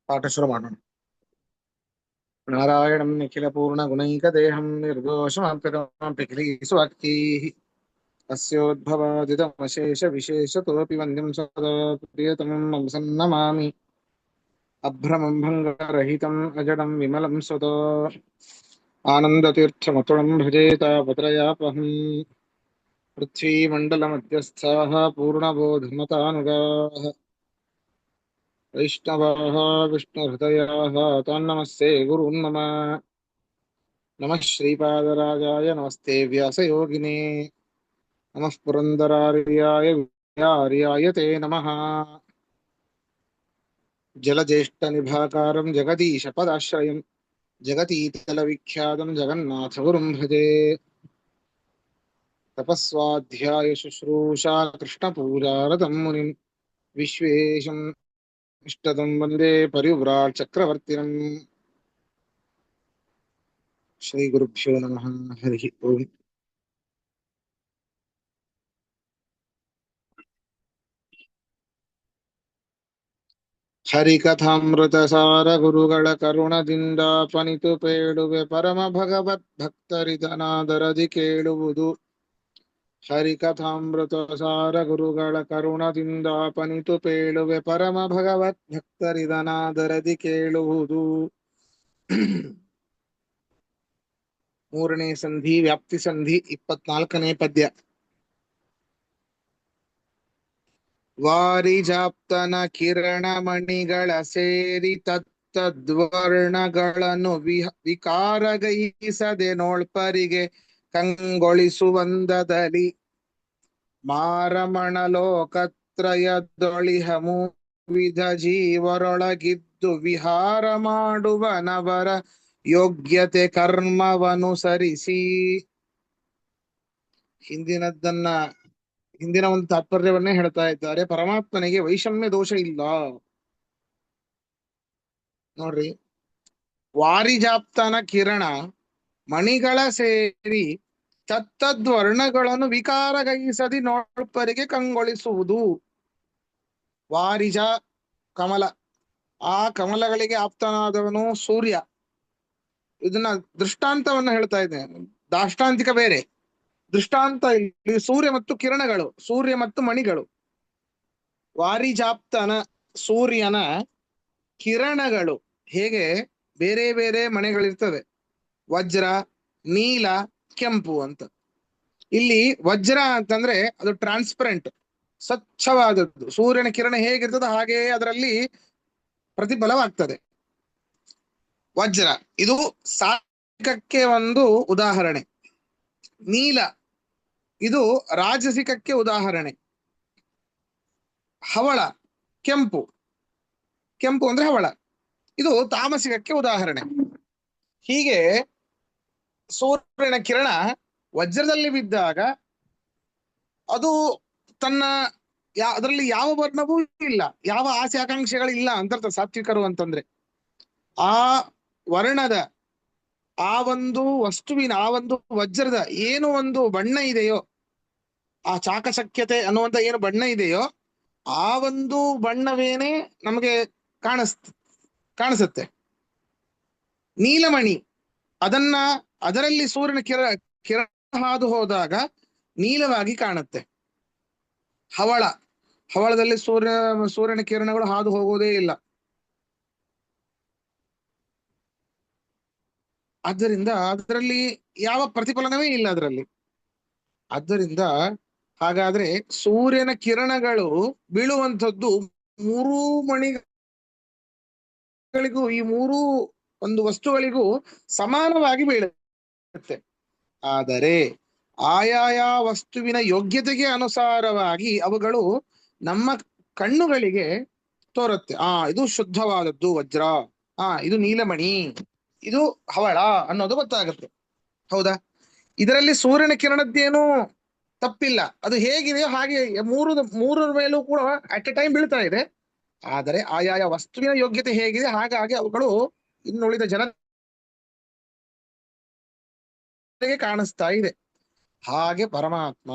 ಪಾಠ ಶುರು ಮಾಡೋಣ. ನಾರಾಯಣಂ ನಿಖಿಲ ಪೂರ್ಣ ಗುಣೈಕ ದೇಹಂ ನಿರ್ದೋಷಮಾಪ್ಯಕೀಸುವಾಕ್ಯೈಃ ಅಸ್ಯೋದ್ಭವಾದಿದಮಶೇಷ ವಿಶೇಷತೋಪಿ ವಂದ್ಯಂ ಸದಾ ಪ್ರಿಯತಮಂ ಸಂನಮಾಮಿ. ಅಭ್ರಮಂ ಭಂಗರಹಿತಂ ಅಜಡಂ ವಿಮಲಂ ಸದಾ ಆನಂದತೀರ್ಥಮತುಳಂ ಭಜೆ ತಾಪತ್ರಯಾಪಹಂ. ಪೃಥ್ವೀಮಂಡಲಮಧ್ಯಸ್ಥಾಃ ಪೂರ್ಣಬೋಧಮತಾನುಗಾಃ ವೈಷ್ಣವಾಃ ವಿಷ್ಣುಹೃದಯಾಃ ತಾನ್ ನಮಸ್ತೆ ಗುರುನ್ ಮಮ. ನಮಃ ಶ್ರೀಪಾದರಾಜಾಯ ನಮಸ್ತೆ ವ್ಯಾಸಯೋಗಿನೇ ನಮಃ ಪುರಂದರಾರ್ಯಾಯ ವಿದ್ಯಾರ್ಯಾಯ ತೇ ನಮಃ. ಜಲಜ್ಯೇಷ್ಠನಿಭಾಕಾರಂ ಜಗದೀಶಪದಾಶ್ರಯಂ ಜಗತೀತಲವಿಖ್ಯಾತಂ ಜಗನ್ನಾಥಗುರುಂ ಭಜೆ. ತಪಸ್ವಾಧ್ಯಾಯ ಶುಶ್ರೂಷಾ ಕೃಷ್ಣಪೂಜಾರತಂ ಮುನಿಂ ವಿಶ್ವೇಶಂ ಇಷ್ಟದಂ ವಂದೇ ಪರಿವ್ರಾಟ್ ಚಕ್ರವರ್ತಿನಂ. ಶ್ರೀ ಗುರುಭ್ಯೋ ನಮಃ. ಹರಿ ಓಂ. ಹರಿಕಥಾಮೃತ ಸಾರ ಗುರುಗಳ ಕರುಣದಿಂದ ಪನಿತು ಪೇಳುವೆ ಪರಮ ಭಗವತ್ ಭಕ್ತರಿದನಾದರದಿ ಕೇಳುವುದು. ಹರಿಕಥಾಮೃತ ಸಾರ ಗುರುಗಳ ಕರುಣದಿಂದ ಪನಿತು ಪೇಳುವೆ ಪರಮ ಭಗವತ್ ಭಕ್ತರಿದನಾದರದಿ ಕೇಳುವುದು. ಮೂರನೇ ಸಂಧಿ ವ್ಯಾಪ್ತಿ ಸಂಧಿ 24ನೇ ಪದ್ಯ. ವಾರಿಜಾಪ್ತನ ಕಿರಣಮಣಿಗಳ ಸೇರಿ ತತ್ತದ್ವರ್ಣಗಳನ್ನು ವಿಕಾರಗೈಸದೆ ನೋಳ್ಪರಿಗೆ ಕಂಗೊಳಿಸುವಂದದಲ್ಲಿ ಮಾರಮಣ ಲೋಕತ್ರಯದೊಳಿಹ ವಿಧ ಜೀವರೊಳಗಿದ್ದು ವಿಹಾರ ಮಾಡುವನವರ ಯೋಗ್ಯತೆ ಕರ್ಮವನುಸರಿಸಿ. ಹಿಂದಿನ ಒಂದು ತಾತ್ಪರ್ಯವನ್ನೇ ಹೇಳ್ತಾ ಇದ್ದಾರೆ. ಪರಮಾತ್ಮನಿಗೆ ವೈಷಮ್ಯ ದೋಷ ಇಲ್ಲ ನೋಡ್ರಿ. ವಾರಿಜಾಪ್ತನ ಕಿರಣ ಮಣಿಗಳ ಸೇರಿ ತತ್ತದ್ವರ್ಣಗಳನ್ನು ವಿಕಾರಗೈಸದಿ ನೋಳ್ಪರಿಗೆ ಕಂಗೊಳಿಸುವುದು. ವಾರಿಜ ಕಮಲ, ಆ ಕಮಲಗಳಿಗೆ ಆಪ್ತನಾದವನು ಸೂರ್ಯ. ಇದನ್ನ ದೃಷ್ಟಾಂತವನ್ನ ಹೇಳ್ತಾ ಇದ್ದೇನೆ, ದಾಷ್ಟಾಂತಿಕ ಬೇರೆ, ದೃಷ್ಟಾಂತ ಇಲ್ಲಿ ಸೂರ್ಯ ಮತ್ತು ಕಿರಣಗಳು, ಸೂರ್ಯ ಮತ್ತು ಮಣಿಗಳು. ವಾರಿಜಾಪ್ತನ ಸೂರ್ಯನ ಕಿರಣಗಳು ಹೇಗೆ ಬೇರೆ ಬೇರೆ ಮಣಿಗಳಿರ್ತವೆ, ವಜ್ರ, ನೀಲ, ಕೆಂಪು ಅಂತ. ಇಲ್ಲಿ ವಜ್ರ ಅಂತಂದ್ರೆ ಅದು ಟ್ರಾನ್ಸ್ಪರೆಂಟ್, ಸ್ವಚ್ಛವಾದದ್ದು. ಸೂರ್ಯನ ಕಿರಣ ಹೇಗಿರ್ತದೆ ಹಾಗೆ ಅದರಲ್ಲಿ ಪ್ರತಿಫಲವಾಗ್ತದೆ. ವಜ್ರ ಇದು ಸಾತ್ವಿಕಕ್ಕೆ ಒಂದು ಉದಾಹರಣೆ. ನೀಲ ಇದು ರಾಜಸಿಕಕ್ಕೆ ಉದಾಹರಣೆ. ಹವಳ ಕೆಂಪು, ಕೆಂಪು ಅಂದ್ರೆ ಹವಳ, ಇದು ತಾಮಸಿಕಕ್ಕೆ ಉದಾಹರಣೆ. ಹೀಗೆ ಸೂರ್ಯನ ಕಿರಣ ವಜ್ರದಲ್ಲಿ ಬಿದ್ದಾಗ ಅದು ತನ್ನ ಅದರಲ್ಲಿ ಯಾವ ವರ್ಣವೂ ಇಲ್ಲ, ಯಾವ ಆಸೆ ಆಕಾಂಕ್ಷೆಗಳಿಲ್ಲ ಅಂತ ಸಾತ್ವಿಕರು ಅಂತಂದ್ರೆ. ಆ ವರ್ಣದ, ಆ ಒಂದು ವಸ್ತುವಿನ, ಆ ಒಂದು ವಜ್ರದ ಏನು ಒಂದು ಬಣ್ಣ ಇದೆಯೋ, ಆ ಚಾಕಚಕ್ಯತೆ ಅನ್ನುವಂತ ಏನು ಬಣ್ಣ ಇದೆಯೋ ಆ ಒಂದು ಬಣ್ಣವೇನೆ ನಮಗೆ ಕಾಣಿಸುತ್ತೆ. ನೀಲಮಣಿ ಅದರಲ್ಲಿ ಸೂರ್ಯನ ಕಿರಣ ಹಾದು ಹೋದಾಗ ನೀಲವಾಗಿ ಕಾಣುತ್ತೆ. ಹವಳದಲ್ಲಿ ಸೂರ್ಯನ ಕಿರಣಗಳು ಹಾದು ಹೋಗೋದೇ ಇಲ್ಲ. ಆದ್ದರಿಂದ ಅದರಲ್ಲಿ ಯಾವ ಪ್ರತಿಫಲನವೇ ಇಲ್ಲ ಅದರಲ್ಲಿ. ಆದ್ದರಿಂದ ಹಾಗಾದ್ರೆ ಸೂರ್ಯನ ಕಿರಣಗಳು ಬೀಳುವಂಥದ್ದು ಮೂರೂ ಮಣಿಗಳಿಗೂ, ಈ ಮೂರೂ ಒಂದು ವಸ್ತುಗಳಿಗೂ ಸಮಾನವಾಗಿ ಬೀಳುತ್ತೆ. ಆದರೆ ಆಯಾಯ ವಸ್ತುವಿನ ಯೋಗ್ಯತೆಗೆ ಅನುಸಾರವಾಗಿ ಅವುಗಳು ನಮ್ಮ ಕಣ್ಣುಗಳಿಗೆ ತೋರುತ್ತೆ. ಇದು ಶುದ್ಧವಾದದ್ದು ವಜ್ರ, ಇದು ನೀಲಮಣಿ, ಇದು ಹವಳ ಅನ್ನೋದು ಗೊತ್ತಾಗುತ್ತೆ. ಹೌದಾ? ಇದರಲ್ಲಿ ಸೂರ್ಯನ ಕಿರಣದ್ದೇನು ತಪ್ಪಿಲ್ಲ, ಅದು ಹೇಗಿದೆಯೋ ಹಾಗೆ ಮೂರರ ಮೇಲೂ ಕೂಡ ಅಟ್ ಎ ಟೈಮ್ ಬೀಳ್ತಾ ಇದೆ. ಆದರೆ ಆಯಾಯ ವಸ್ತುವಿನ ಯೋಗ್ಯತೆ ಹೇಗಿದೆ ಹಾಗಾಗಿ ಅವುಗಳು ಇನ್ನುಳಿದ ಜನರಿಗೆ ಕಾಣಿಸ್ತಾ ಇದೆ. ಹಾಗೆ ಪರಮಾತ್ಮ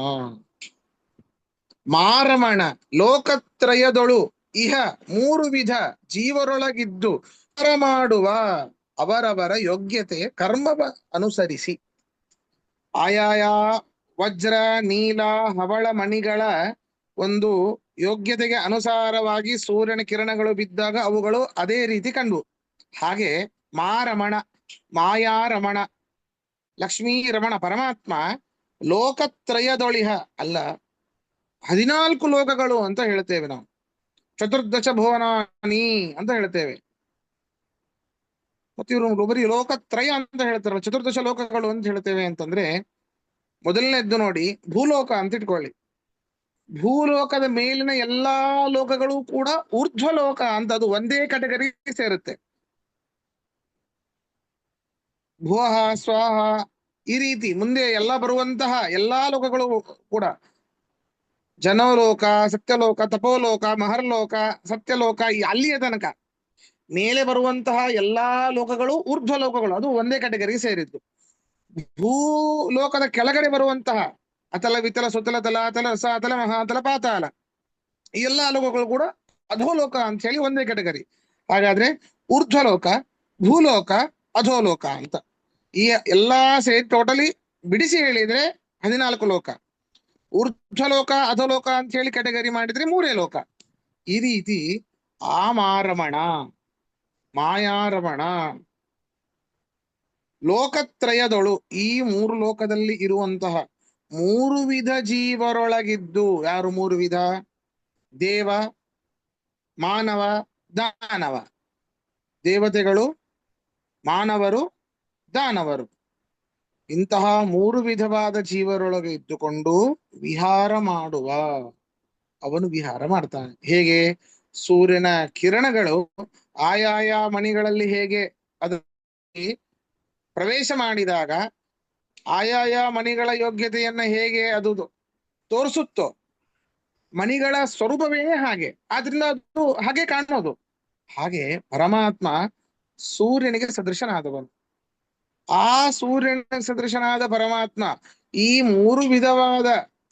ಮಾರಮಣ ಲೋಕತ್ರಯದೊಳು ಇಹ ಮೂರು ವಿಧ ಜೀವರೊಳಗಿದ್ದು ಮಾಡುವ ಅವರವರ ಯೋಗ್ಯತೆ ಕರ್ಮವ ಅನುಸರಿಸಿ ಆಯಾಯ ವಜ್ರ ನೀಲ ಹವಳ ಮಣಿಗಳ ಒಂದು ಯೋಗ್ಯತೆಗೆ ಅನುಸಾರವಾಗಿ ಸೂರ್ಯನ ಕಿರಣಗಳು ಬಿದ್ದಾಗ ಅವುಗಳು ಅದೇ ರೀತಿ ಕಂಡ್ವು. ಹಾಗೆ ಮಾರಮಣ ಮಾಯಾರಮಣ ಲಕ್ಷ್ಮೀ ರಮಣ ಪರಮಾತ್ಮ ಲೋಕತ್ರಯದೊಳಿಹ ಅಲ್ಲ 14 ಲೋಕಗಳು ಅಂತ ಹೇಳ್ತೇವೆ ನಾವು. ಚತುರ್ದಶ ಭುವನಾನಿ ಅಂತ ಹೇಳ್ತೇವೆ. ಮತ್ತೆ ಇವರು ಬರೀ ಲೋಕತ್ರಯ ಅಂತ ಹೇಳ್ತಾರಲ್ಲ, ಚತುರ್ದಶ ಲೋಕಗಳು ಅಂತ ಹೇಳ್ತೇವೆ ಅಂತಂದ್ರೆ, ಮೊದಲನೇದ್ದು ನೋಡಿ ಭೂಲೋಕ ಅಂತ ಇಟ್ಕೊಳ್ಳಿ. ಭೂಲೋಕದ ಮೇಲಿನ ಎಲ್ಲಾ ಲೋಕಗಳು ಕೂಡ ಊರ್ಧ್ವಲೋಕ ಅಂತ ಅದು ಒಂದೇ ಕ್ಯಾಟಗರಿ ಸೇರುತ್ತೆ. ಭುವಃ ಸ್ವಾಹ ಈ ರೀತಿ ಮುಂದೆ ಎಲ್ಲ ಬರುವಂತಹ ಎಲ್ಲಾ ಲೋಕಗಳು ಕೂಡ ಜನೋಲೋಕ, ಸತ್ಯಲೋಕ, ತಪೋಲೋಕ, ಮಹರ್ಲೋಕ, ಸತ್ಯಲೋಕ ಅಲ್ಲಿಯ ತನಕ ಮೇಲೆ ಬರುವಂತಹ ಎಲ್ಲಾ ಲೋಕಗಳು ಊರ್ಧ್ವ ಲೋಕಗಳು, ಅದು ಒಂದೇ ಕ್ಯಾಟಗರಿ ಸೇರಿದ್ದು. ಭೂಲೋಕದ ಕೆಳಗಡೆ ಬರುವಂತಹ ಅತಲ ವಿತಲ ಸುತಲ ತಲ ಅತಲ ರಸ ಅತಲ ಮಹಾತಲ ಪಾತಾಲ ಈ ಎಲ್ಲಾ ಲೋಕಗಳು ಕೂಡ ಅಧೋಲೋಕ ಅಂತ ಹೇಳಿ ಒಂದೇ ಕ್ಯಾಟಗರಿ. ಹಾಗಾದ್ರೆ ಊರ್ಧ್ವಲೋಕ, ಭೂಲೋಕ, ಅಧೋಲೋಕ ಅಂತ ಈ ಎಲ್ಲಾ ಸೇರಿ ಟೋಟಲಿ ಬಿಡಿಸಿ ಹೇಳಿದ್ರೆ 14 ಲೋಕ. ಊರ್ಧ್ವಲೋಕ ಅಧೋಲೋಕ ಅಂತ ಹೇಳಿ ಕ್ಯಾಟಗರಿ ಮಾಡಿದ್ರೆ 3 ಲೋಕ. ಈ ರೀತಿ ಆ ಮಾರಮಣ ಮಾಯಾರಮಣ ಲೋಕತ್ರಯದೊಳು ಈ 3 ಲೋಕದಲ್ಲಿ ಇರುವಂತಹ 3 ವಿಧ ಜೀವರೊಳಗಿದ್ದು, ಯಾರು 3 ವಿಧ? ದೇವ, ಮಾನವ, ದಾನವ. ದೇವತೆಗಳು, ಮಾನವರು, ದಾನವರು. ಇಂತಹ 3 ವಿಧವಾದ ಜೀವರೊಳಗೆ ಇದ್ದುಕೊಂಡು ವಿಹಾರ ಮಾಡುವ ಅವನು ವಿಹಾರ ಮಾಡ್ತಾನೆ. ಹೇಗೆ? ಸೂರ್ಯನ ಕಿರಣಗಳು ಆಯಾಯ ಮಣಿಗಳಲ್ಲಿ ಹೇಗೆ ಅದು ಪ್ರವೇಶ ಮಾಡಿದಾಗ ಆಯಾಯ ಮಣಿಗಳ ಯೋಗ್ಯತೆಯನ್ನ ಹೇಗೆ ಅದು ತೋರಿಸುತ್ತೋ, ಮಣಿಗಳ ಸ್ವರೂಪವೇ ಹಾಗೆ, ಆದ್ರಿಂದ ಅದು ಹಾಗೆ ಕಾಣೋದು. ಹಾಗೆ ಪರಮಾತ್ಮ ಸೂರ್ಯನಿಗೆ ಸದೃಶನಾದವನು. ಆ ಸೂರ್ಯನ ಸದೃಶನಾದ ಪರಮಾತ್ಮ ಈ 3 ವಿಧವಾದ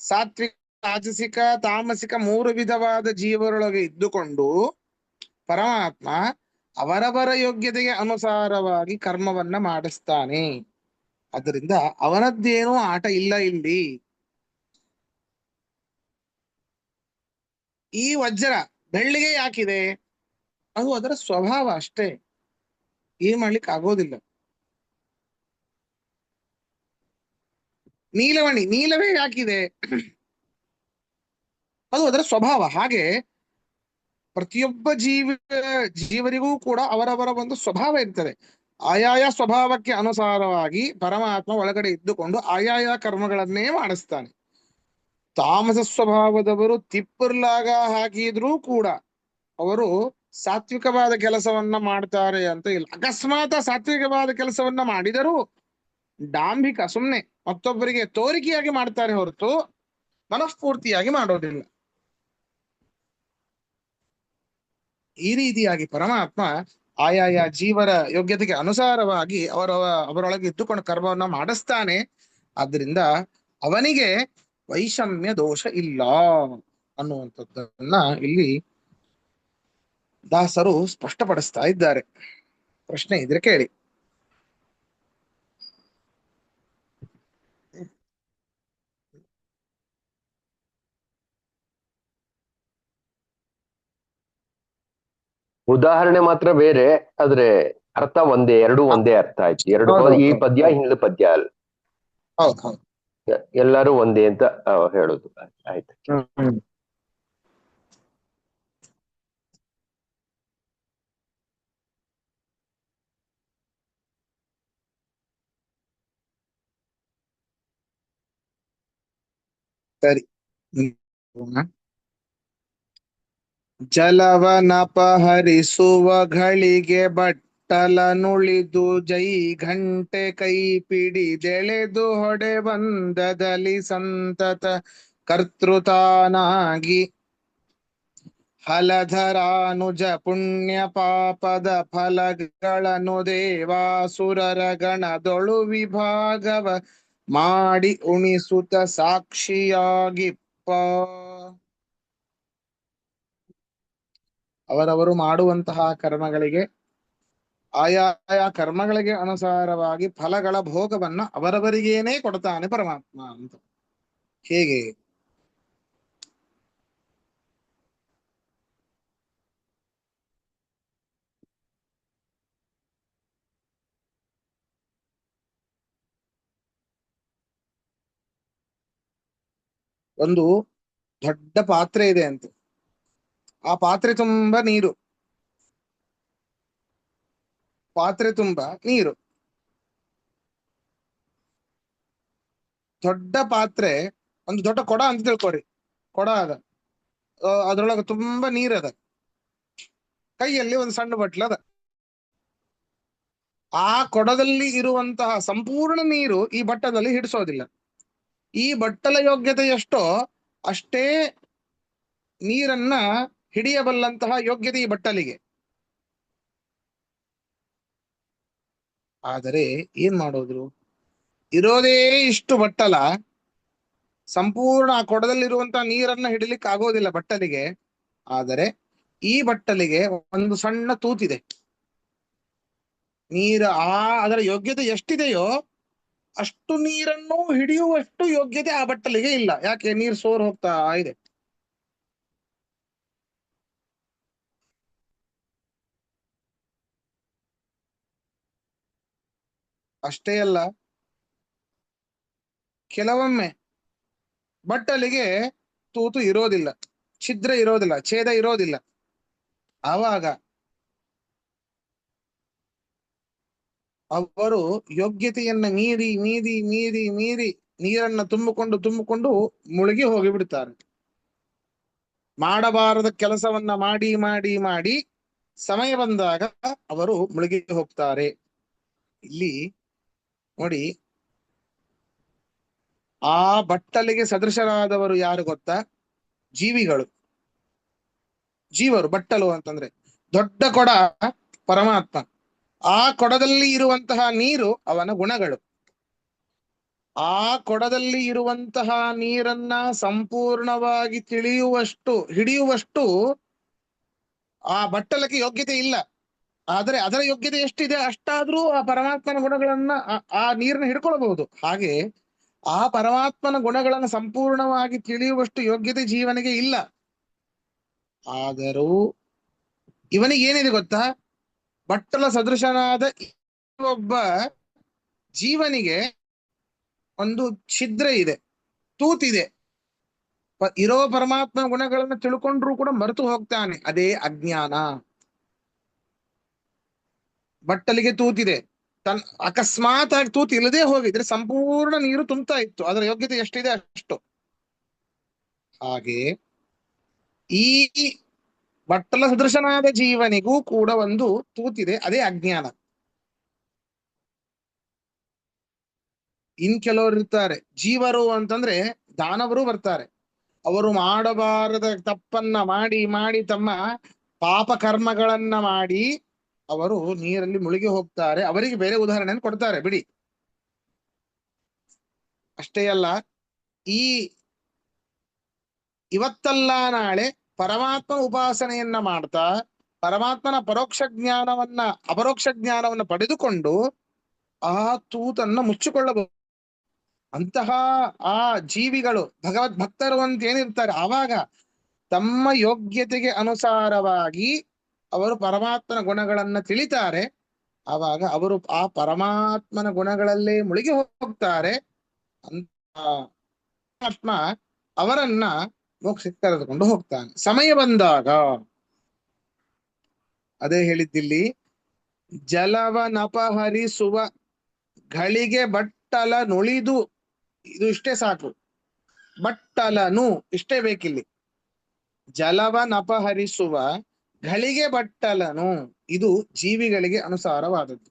ಸಾತ್ವಿಕ, ರಾಜಸಿಕ, ತಾಮಸಿಕ 3 ವಿಧವಾದ ಜೀವರೊಳಗೆ ಇದ್ದುಕೊಂಡು ಪರಮಾತ್ಮ ಅವರವರ ಯೋಗ್ಯತೆಗೆ ಅನುಸಾರವಾಗಿ ಕರ್ಮವನ್ನ ಮಾಡಿಸ್ತಾನೆ. ಅದರಿಂದ ಅವನದ್ದೇನೂ ಆಟ ಇಲ್ಲ ಇಲ್ಲಿ. ಈ ವಜ್ರ ಬೆಳ್ಳಿಗೆ ಯಾಕಿದೆ? ಅದು ಅದರ ಸ್ವಭಾವ ಅಷ್ಟೇ, ಏನ್ ಮಾಡ್ಲಿಕ್ಕೆ ಆಗೋದಿಲ್ಲ. ನೀಲಮಣಿ ನೀಲವೇ ಯಾಕಿದೆ? ಅದು ಅದರ ಸ್ವಭಾವ. ಹಾಗೆ ಪ್ರತಿಯೊಬ್ಬ ಜೀವರಿಗೂ ಕೂಡ ಅವರವರ ಒಂದು ಸ್ವಭಾವ ಇರ್ತದೆ. ಆಯಾಯ ಸ್ವಭಾವಕ್ಕೆ ಅನುಸಾರವಾಗಿ ಪರಮಾತ್ಮ ಒಳಗಡೆ ಇದ್ದುಕೊಂಡು ಆಯಾಯ ಕರ್ಮಗಳನ್ನೇ ಮಾಡಿಸ್ತಾನೆ. ತಾಮಸ ಸ್ವಭಾವದವರು ತಿಪ್ಪರ್ಲಾಗ ಹಾಕಿದ್ರೂ ಕೂಡ ಅವರು ಸಾತ್ವಿಕವಾದ ಕೆಲಸವನ್ನ ಮಾಡ್ತಾರೆ ಅಂತ ಇಲ್ಲ. ಅಕಸ್ಮಾತ್ ಸಾತ್ವಿಕವಾದ ಕೆಲಸವನ್ನ ಮಾಡಿದರೂ ಡಾಂಭಿಕ ಸುಮ್ನೆ ಮತ್ತೊಬ್ಬರಿಗೆ ತೋರಿಕೆಯಾಗಿ ಮಾಡ್ತಾರೆ ಹೊರತು ಮನಸ್ಫೂರ್ತಿಯಾಗಿ ಮಾಡೋದಿಲ್ಲ. ಈ ರೀತಿಯಾಗಿ ಪರಮಾತ್ಮ ಆಯಾಯ ಜೀವರ ಯೋಗ್ಯತೆಗೆ ಅನುಸಾರವಾಗಿ ಅವರೊಳಗೆ ಇದ್ದುಕೊಂಡು ಕರ್ಮವನ್ನ ಮಾಡಿಸ್ತಾನೆ. ಆದ್ರಿಂದ ಅವನಿಗೆ ವೈಷಮ್ಯ ದೋಷ ಇಲ್ಲ ಅನ್ನುವಂಥದ್ದನ್ನ ಇಲ್ಲಿ ದಾಸರು ಸ್ಪಷ್ಟಪಡಿಸ್ತಾ ಇದ್ದಾರೆ. ಪ್ರಶ್ನೆ ಇದ್ರೆ ಕೇಳಿ. ಉದಾಹರಣೆ ಮಾತ್ರ ಬೇರೆ, ಆದ್ರೆ ಅರ್ಥ ಒಂದೇ, ಎರಡು ಒಂದೇ ಅರ್ಥ ಆಯ್ತು. ಎರಡು ಈ ಪದ್ಯ ಹಿಂದಿನ ಪದ್ಯ ಅಲ್ಲ. ಹೌದು, ಎಲ್ಲರೂ ಒಂದೇ ಅಂತ ಹೇಳುದು ಆಯ್ತು. ಸರಿ. ಜಲವನಪಹರಿಸುವ ಘಳಿಗೆ ಬಟ್ಟಲನುಳಿದು ಜೈ ಘಂಟೆ ಕೈ ಪಿಡಿದೆಳೆದು ಹೊಡೆ ಬಂದದಲ್ಲಿ ಸಂತತ ಕರ್ತೃತಾನಾಗಿ ಹಲಧರಾನುಜ ಪುಣ್ಯ ಪಾಪದ ಫಲಗಳನ್ನು ದೇವಾಸುರರ ಗಣದೊಳು ವಿಭಾಗವ ಮಾಡಿ ಉಣಿಸುತ್ತ ಸಾಕ್ಷಿಯಾಗಿಪ್ಪ. ಅವರವರು ಮಾಡುವಂತಹ ಕರ್ಮಗಳಿಗೆ ಆಯಾ ಕರ್ಮಗಳಿಗೆ ಅನುಸಾರವಾಗಿ ಫಲಗಳ ಭೋಗವನ್ನ ಅವರವರಿಗೇನೆ ಕೊಡ್ತಾನೆ ಪರಮಾತ್ಮ ಅಂತ. ಹೇಗೆ? ಒಂದು ದೊಡ್ಡ ಪಾತ್ರೆ ಇದೆ ಅಂತ, ಆ ಪಾತ್ರೆ ತುಂಬಾ ನೀರು, ಪಾತ್ರೆ ತುಂಬಾ ನೀರು. ದೊಡ್ಡ ಪಾತ್ರೆ, ಒಂದು ದೊಡ್ಡ ಕೊಡ ಅಂತ ತಿಳ್ಕೊರಿ. ಕೊಡ ಅದ, ಅದ್ರೊಳಗೆ ತುಂಬಾ ನೀರದ, ಕೈಯಲ್ಲಿ ಒಂದು ಸಣ್ಣ ಬಟ್ಲ ಅದ. ಆ ಕೊಡದಲ್ಲಿ ಇರುವಂತಹ ಸಂಪೂರ್ಣ ನೀರು ಈ ಬಟ್ಟದಲ್ಲಿ ಹಿಡಿಸೋದಿಲ್ಲ. ಈ ಬಟ್ಟಲ ಯೋಗ್ಯತೆ ಎಷ್ಟೋ ಅಷ್ಟೇ ನೀರನ್ನ ಹಿಡಿಯಬಲ್ಲಂತಹ ಯೋಗ್ಯತೆ ಈ ಬಟ್ಟಲಿಗೆ. ಆದರೆ ಏನ್ ಮಾಡೋದು? ಇರೋದೇ ಇಷ್ಟು ಬಟ್ಟಲ, ಸಂಪೂರ್ಣ ಆ ಕೊಡದಲ್ಲಿರುವಂತಹ ನೀರನ್ನ ಹಿಡಿಲಿಕ್ಕೆ ಆಗೋದಿಲ್ಲ ಬಟ್ಟಲಿಗೆ. ಆದರೆ ಈ ಬಟ್ಟಲಿಗೆ ಒಂದು ಸಣ್ಣ ತೂತಿದೆ, ನೀರ ಅದರ ಯೋಗ್ಯತೆ ಎಷ್ಟಿದೆಯೋ ಅಷ್ಟು ನೀರನ್ನು ಹಿಡಿಯುವಷ್ಟು ಯೋಗ್ಯತೆ ಆ ಬಟ್ಟಲಿಗೆ ಇಲ್ಲ. ಯಾಕೆ? ನೀರು ಸೋರ್ ಹೋಗ್ತಾ ಇದೆ. ಅಷ್ಟೇ ಅಲ್ಲ, ಕೆಲವೊಮ್ಮೆ ಬಟ್ಟಲಿಗೆ ತೂತು ಇರೋದಿಲ್ಲ, ಛಿದ್ರ ಇರೋದಿಲ್ಲ, ಛೇದ ಇರೋದಿಲ್ಲ. ಆವಾಗ ಅವರು ಯೋಗ್ಯತೆಯನ್ನ ಮೀರಿ ಮೀರಿ ಮೀರಿ ಮೀರಿ ನೀರನ್ನ ತುಂಬಿಕೊಂಡು ಮುಳುಗಿ ಹೋಗಿಬಿಡ್ತಾರೆ. ಮಾಡಬಾರದ ಕೆಲಸವನ್ನ ಮಾಡಿ ಮಾಡಿ ಮಾಡಿ ಸಮಯ ಬಂದಾಗ ಅವರು ಮುಳುಗಿ ಹೋಗ್ತಾರೆ. ಇಲ್ಲಿ ನೋಡಿ, ಆ ಬಟ್ಟಲಿಗೆ ಸದೃಶರಾದವರು ಯಾರು ಗೊತ್ತಾ? ಜೀವಿಗಳು, ಜೀವರು. ಬಟ್ಟಲು ಅಂತಂದ್ರೆ ದೊಡ್ಡ ಕೊಡ ಪರಮಾತ್ಮ, ಆ ಕೊಡದಲ್ಲಿ ಇರುವಂತಹ ನೀರು ಅವನ ಗುಣಗಳು. ಆ ಕೊಡದಲ್ಲಿ ಇರುವಂತಹ ನೀರನ್ನ ಸಂಪೂರ್ಣವಾಗಿ ತಿಳಿಯುವಷ್ಟು, ಹಿಡಿಯುವಷ್ಟು ಆ ಬಟ್ಟಲಕ್ಕೆ ಯೋಗ್ಯತೆ ಇಲ್ಲ. ಆದರೆ ಅದರ ಯೋಗ್ಯತೆ ಎಷ್ಟಿದೆ ಅಷ್ಟಾದ್ರೂ ಆ ಪರಮಾತ್ಮನ ಗುಣಗಳನ್ನ ಆ ನೀರನ್ನ ಹಿಡ್ಕೊಳ್ಬಹುದು. ಹಾಗೆ ಆ ಪರಮಾತ್ಮನ ಗುಣಗಳನ್ನು ಸಂಪೂರ್ಣವಾಗಿ ತಿಳಿಯುವಷ್ಟು ಯೋಗ್ಯತೆ ಜೀವನಿಗೆ ಇಲ್ಲ. ಆದರೂ ಇವನಿಗೆ ಏನಿದೆ ಗೊತ್ತಾ? ಬಟ್ಟಲ ಸದೃಶನಾದ ಒಬ್ಬ ಜೀವನಿಗೆ ಒಂದು ಛಿದ್ರ ಇದೆ, ತೂತಿದೆ. ಇರೋ ಪರಮಾತ್ಮ ಗುಣಗಳನ್ನು ತಿಳ್ಕೊಂಡ್ರೂ ಕೂಡ ಮರೆತು ಹೋಗ್ತಾನೆ. ಅದೇ ಅಜ್ಞಾನ. ಬಟ್ಟಲಿಗೆ ತೂತಿದೆ, ಅಕಸ್ಮಾತ್ ಆಗಿ ತೂತು ಇಲ್ಲದೆ ಹೋಗಿದ್ರೆ ಸಂಪೂರ್ಣ ನೀರು ತುಂಬ್ತಾ ಇತ್ತು. ಅದರ ಯೋಗ್ಯತೆ ಎಷ್ಟಿದೆ ಅಷ್ಟು. ಹಾಗೆ ಈ ಬಟ್ಟಲ ಸದೃಶನಾದ ಜೀವನಿಗೂ ಕೂಡ ಒಂದು ತೂತಿದೆ, ಅದೇ ಅಜ್ಞಾನ. ಇನ್ ಕೆಲವರು ಇರ್ತಾರೆ, ಜೀವರು ಅಂತಂದ್ರೆ ದಾನವರು ಬರ್ತಾರೆ. ಅವರು ಮಾಡಬಾರದ ತಪ್ಪನ್ನ ಮಾಡಿ ಮಾಡಿ ತಮ್ಮ ಪಾಪ ಕರ್ಮಗಳನ್ನ ಮಾಡಿ ಅವರು ನೀರಲ್ಲಿ ಮುಳುಗಿ ಹೋಗ್ತಾರೆ. ಅವರಿಗೆ ಬೇರೆ ಉದಾಹರಣೆಯನ್ನು ಕೊಡ್ತಾರೆ ಬಿಡಿ. ಅಷ್ಟೇ ಅಲ್ಲ, ಈ ಇವತ್ತಲ್ಲ ನಾಳೆ ಪರಮಾತ್ಮ ಉಪಾಸನೆಯನ್ನ ಮಾಡ್ತಾ ಪರಮಾತ್ಮನ ಅಪರೋಕ್ಷ ಜ್ಞಾನವನ್ನ ಪಡೆದುಕೊಂಡು ಆ ತೂತನ್ನ ಮುಚ್ಚಿಕೊಳ್ಳಬಹುದು. ಅಂತಹ ಆ ಜೀವಿಗಳು ಭಗವದ್ ಭಕ್ತರು ಅಂತ ಏನಿರ್ತಾರೆ, ಆವಾಗ ತಮ್ಮ ಯೋಗ್ಯತೆಗೆ ಅನುಸಾರವಾಗಿ ಅವರು ಪರಮಾತ್ಮನ ಗುಣಗಳನ್ನ ತಿಳಿತಾರೆ. ಆವಾಗ ಅವರು ಆ ಪರಮಾತ್ಮನ ಗುಣಗಳಲ್ಲೇ ಮುಳುಗಿ ಹೋಗ್ತಾರೆ. ಅಂತ ಆತ್ಮ ಅವರನ್ನ ಮೋಕ್ಷಕ್ಕೆ ಕರೆದುಕೊಂಡು ಹೋಗ್ತಾನೆ ಸಮಯ ಬಂದಾಗ. ಅದೇ ಹೇಳಿದ್ದಿಲ್ಲಿ, ಜಲವನಪಹರಿಸುವ ಘಳಿಗೆ ಬಟ್ಟಲ ನುಳಿದು. ಇದು ಇಷ್ಟೇ ಸಾಕು, ಬಟ್ಟಲನು ಇಷ್ಟೇ ಬೇಕಿಲ್ಲಿ. ಜಲವನಪಹರಿಸುವ ಘಳಿಗೆ ಬಟ್ಟಲನು, ಇದು ಜೀವಿಗಳಿಗೆ ಅನುಸಾರವಾದದ್ದು.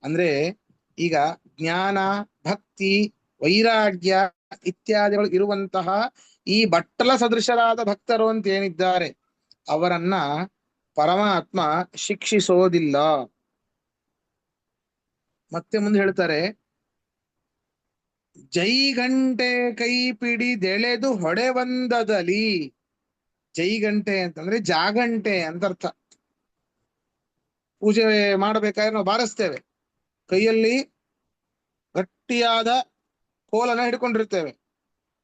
ಅಂದ್ರೆ ಈಗ ಜ್ಞಾನ, ಭಕ್ತಿ, ವೈರಾಗ್ಯ ಇತ್ಯಾದಿಗಳು ಇರುವಂತಹ ಈ ಬಟ್ಟಲ ಸದೃಶರಾದ ಭಕ್ತರು ಅಂತ ಏನಿದ್ದಾರೆ ಅವರನ್ನ ಪರಮಾತ್ಮ ಶಿಕ್ಷಿಸೋದಿಲ್ಲ. ಮತ್ತೆ ಮುಂದೆ ಹೇಳ್ತಾರೆ, ಜೈ ಗಂಟೆ ಕೈ ಪಿಡಿದೆಳೆದು ಹೊಡೆವಂದದಲ್ಲಿ. ಜೈಗಂಟೆ ಅಂತಂದ್ರೆ ಜಾಗಂಟೆ ಅಂತ ಅರ್ಥ. ಪೂಜೆ ಮಾಡಬೇಕಾದ್ರೆ ನಾವು ಬಾರಿಸ್ತೇವೆ, ಕೈಯಲ್ಲಿ ಗಟ್ಟಿಯಾದ ಕೋಲನ್ನ ಹಿಡ್ಕೊಂಡಿರ್ತೇವೆ.